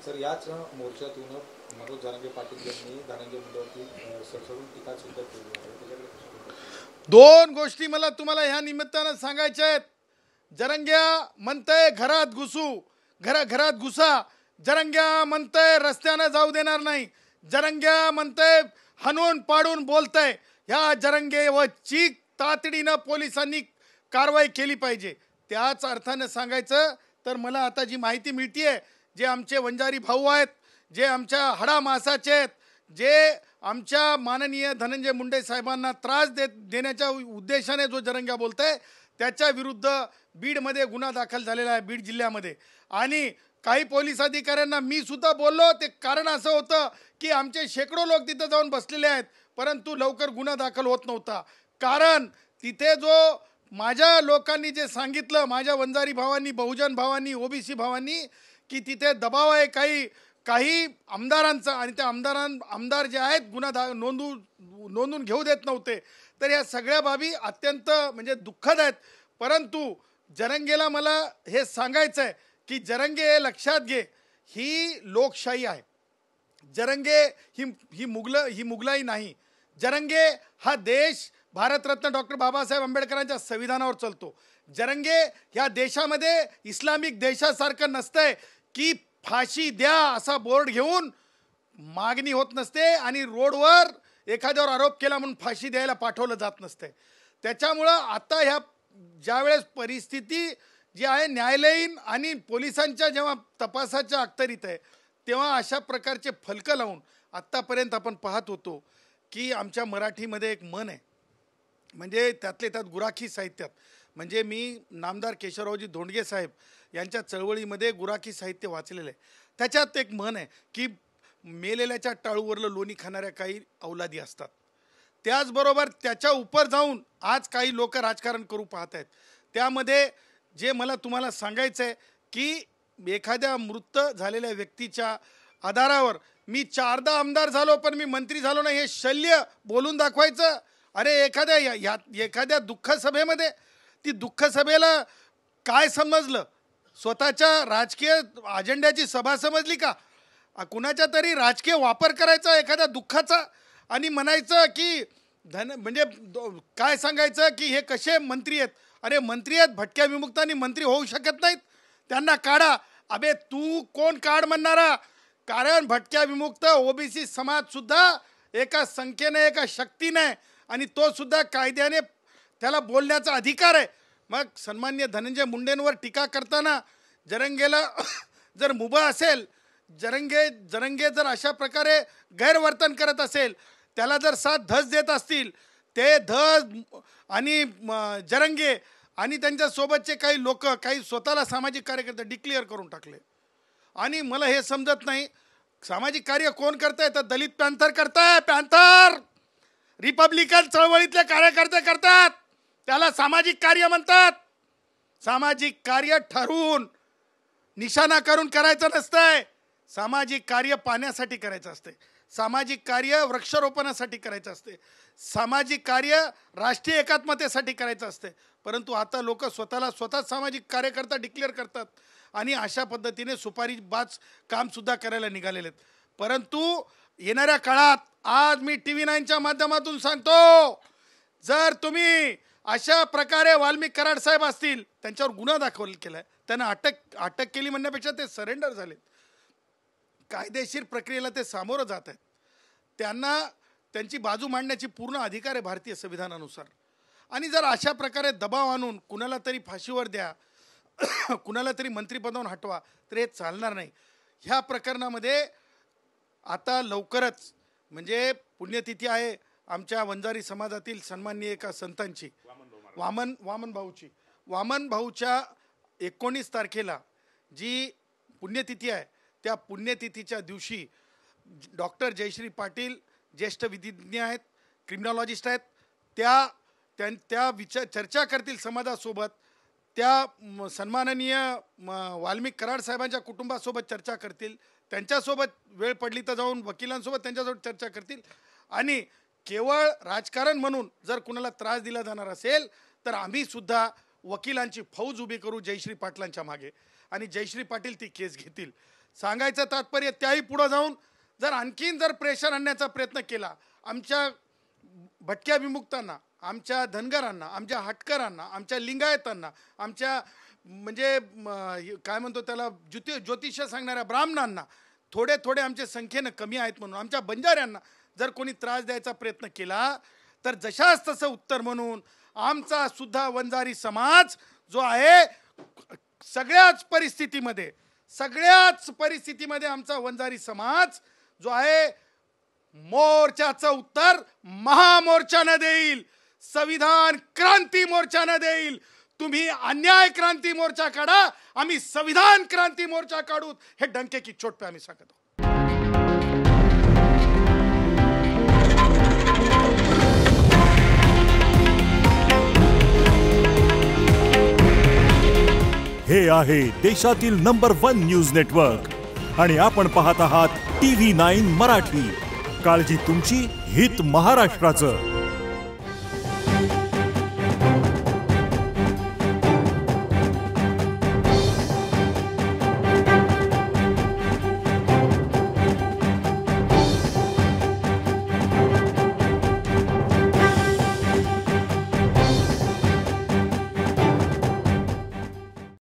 Sir, याच मोर्चातून मनोज जरांगे पाटील यांनी धनंजय मुंडेवरती सडसडून टीका सुद्धा केली आहे. त्याच्याकडे कसं बघता? दोन गोष्टी मला तुम्हाला ह्या निमित्तानं सांगायच्या आहेत. जरंग्या म्हणतंय घरात घुसू, घरात घुसा. जरंग्या म्हणतंय रस्त्यानं जाऊ देणार नाही. जरंग्या म्हणतंय हाणून पाडून बोलतंय. ह्या जरंगेवरची तातडीनं पोलिसांनी कारवाई केली पाहिजे. त्याच अर्थानं सांगायचं तर मला आता जी माहिती मिळतीये, जे आमचे वंजारी भाऊ आहेत, जे आमच्या हाडामासाचे आहेत, जे आमच्या माननीय धनंजय मुंडे साहेबांना त्रास देण्याच्या उद्देशाने जो जरंग्या बोलतोय, त्याच्या विरुद्ध बीडमध्ये गुन्हा दाखल झालेला आहे, बीड जिल्ह्यामध्ये. आणि काही पोलीस अधिकाऱ्यांना मी सुद्धा बोललो. ते कारण असं होतं की आमचे शेकडो लोक तिथं जाऊन बसलेले आहेत, परंतु लवकर गुन्हा दाखल होत नव्हता. कारण तिथे जो माझ्या लोकांनी जे सांगितलं, माझ्या वंजारी भावांनी, बहुजन भावांनी, ओबीसी भावांनी, की तिथे दबाव आहे काही आमदारांचा, आणि त्या आमदार जे आहेत गुन्हा नोंदून घेऊ देत नव्हते. तर या सगळ्या बाबी अत्यंत म्हणजे दुःखद आहेत. परंतु जरंगेला मला हे सांगायचं आहे की जरंगे लक्षात घे, ही लोकशाही आहे. जरंगे ही मुघलाई नाही. जरंगे हा देश भारतरत्न डॉक्टर बाबासाहेब आंबेडकरांच्या संविधानावर चालतो. जरंगे ह्या देशामध्ये इस्लामिक देशासारखं नसतंय की फाशी द्या असा बोर्ड घेऊन मागणी होत नसते आणि रोडवर एखाद्यावर आरोप केला म्हणून फाशी द्यायला पाठवलं जात नसते. त्याच्यामुळं आता ह्या ज्यावेळेस परिस्थिती जी आहे न्यायालयीन आणि पोलिसांच्या जेव्हा तपासाच्या अखत्यारीत आहे, तेव्हा अशा प्रकारचे फलकं लावून आत्तापर्यंत आपण पाहत होतो की आमच्या मराठीमध्ये एक म्हण आहे, म्हणजे त्यातले त्यात गुराखी साहित्यात, म्हणजे मी नामदार केशवरावजी धोंडगे साहेब यांच्या चळवळीमध्ये गुराखी साहित्य वाचलेलं आहे. त्याच्यात एक म्हण आहे की मेलेल्याच्या टाळूवरलं लोणी खाणाऱ्या काही अवलादी असतात. त्याचबरोबर त्याच्या उपर जाऊन आज काही लोक राजकारण करू पाहत आहेत. त्यामध्ये जे मला तुम्हाला सांगायचं आहे की एखाद्या मृत झालेल्या व्यक्तीच्या आधारावर मी 4दा आमदार झालो पण मी मंत्री झालो नाही, हे शल्य बोलून दाखवायचं. अरे एखाद्या दुःख सभेमध्ये, ती दुःख सभेला काय समजलं, स्वतःच्या राजकीय अजेंड्याची सभा समजली का? कुणाच्या तरी राजकीय वापर करायचा एखाद्या दुःखाचा आणि म्हणायचं की म्हणजे काय सांगायचं की हे कसे मंत्री आहेत. अरे मंत्री आहेत, भटक्या विमुक्तांनी मंत्री होऊ शकत नाहीत, त्यांना काढा. अबे तू कोण काढ म्हणणारा? कारण भटक्या विमुक्त ओबीसी समाज सुद्धा एका संख्येने, एका शक्तीने, आणि तो सुद्धा कायद्याने त्याला बोलण्याचा अधिकार आहे. मग सन्माननीय धनंजय मुंडेंवर टीका करताना जरंगेला जर मुभा असेल, जरंगे जर अशा प्रकारे गैरवर्तन करत असेल, त्याला जर साथ धस देत असतील, ते धस आणि जरंगे आणि त्यांच्यासोबतचे काही लोक, काही स्वतःला सामाजिक कार्यकर्ते डिक्लेअर करून टाकले. आणि मला हे समजत नाही, सामाजिक कार्य कोण करताय? तर दलित पॅन्थर करताय. पॅन्थर रिपब्लिकन चळवळीतले कार्यकर्ते करतात, त्याला सामाजिक कार्य म्हणतात. सामाजिक कार्य ठरवून निशाणा करून करायचं नसतंय. सामाजिक कार्य पाण्यासाठी करायचं असते. सामाजिक कार्य वृक्षारोपणासाठी करायचं असते. सामाजिक कार्य राष्ट्रीय एकात्मतेसाठी करायचं असते. परंतु आता लोक स्वतःच सामाजिक कार्यकर्ता डिक्लेअर करतात आणि अशा पद्धतीने सुपारीबाज कामसुद्धा करायला निघालेले आहेत. परंतु येणाऱ्या काळात आज मी TV9च्या माध्यमातून सांगतो, जर तुम्ही अशा प्रकारे वाल्मिक कराड साहेब असतील, त्यांच्यावर गुन्हा दाखल केलाय, त्यांना अटक केली म्हणण्यापेक्षा ते सरेंडर झाले, कायदेशीर प्रक्रियेला ते सामोरं जात आहेत. त्यांना त्यांची बाजू मांडण्याची पूर्ण अधिकार आहे भारतीय संविधानानुसार. आणि जर अशा प्रकारे दबाव आणून कुणाला तरी फाशीवर द्या, कुणाला तरी मंत्रिपदावरून हटवा, तर हे चालणार नाही. ह्या प्रकरणामध्ये आता लवकरच म्हणजे पुण्यतिथी आहे आमच्या वंजारी समाजातील सन्माननीय एका संतांची, वामन भाऊच्या 19 तारखेला जी पुण्यतिथी आहे, त्या पुण्यतिथीच्या दिवशी डॉक्टर जयश्री पाटील ज्येष्ठ विधिज्ञ आहेत, क्रिमिनॉलॉजिस्ट आहेत, त्या चर्चा करतील समाजासोबत. त्या सन्माननीय वाल्मिक कराड साहेबांच्या कुटुंबासोबत चर्चा करतील, त्यांच्यासोबत वेळ पडली तर जाऊन वकिलांसोबत त्यांच्यासोबत चर्चा करतील. आणि केवळ राजकारण म्हणून जर कुणाला त्रास दिला जाणार असेल तर आम्ही सुद्धा वकिलांची फौज उभी करू जयश्री पाटलांच्या मागे, आणि जयश्री पाटील ती केस घेतील. सांगायचं तात्पर्य त्याही पुढं जाऊन जर आणखीन जर प्रेशर आणण्याचा प्रयत्न केला आमच्या भटक्या विमुक्तांना, आमच्या धनगरांना, आमच्या हटकरांना, आमच्या लिंगायतांना, आमच्या म्हणजे काय म्हणतो त्याला ज्योतिष सांगणाऱ्या ब्राह्मणांना, थोडे थोडे आमच्या संख्येनं कमी आहेत म्हणून आमच्या बंजाऱ्यांना जर कोणी त्रास द्यायचा प्रयत्न केला तर जशाच तसं उत्तर म्हणून आमचा सुद्धा वंजारी समाज जो आहे सगळ्याच परिस्थितीमध्ये आमचा वंजारी समाज जो आहे मोर्चाचं उत्तर महामोर्चानं देईल, संविधान क्रांती मोर्चानं देईल. तुम्ही अन्याय क्रांती मोर्चा काढा, आम्ही संविधान क्रांती मोर्चा काढू. हे डंके की चोट पे आम्ही सांगतो. हे आहे देशातील नंबर 1 न्यूज नेटवर्क आणि आपण पाहत आहात TV9 मराठी. काळजी तुमची, हित महाराष्ट्राचं.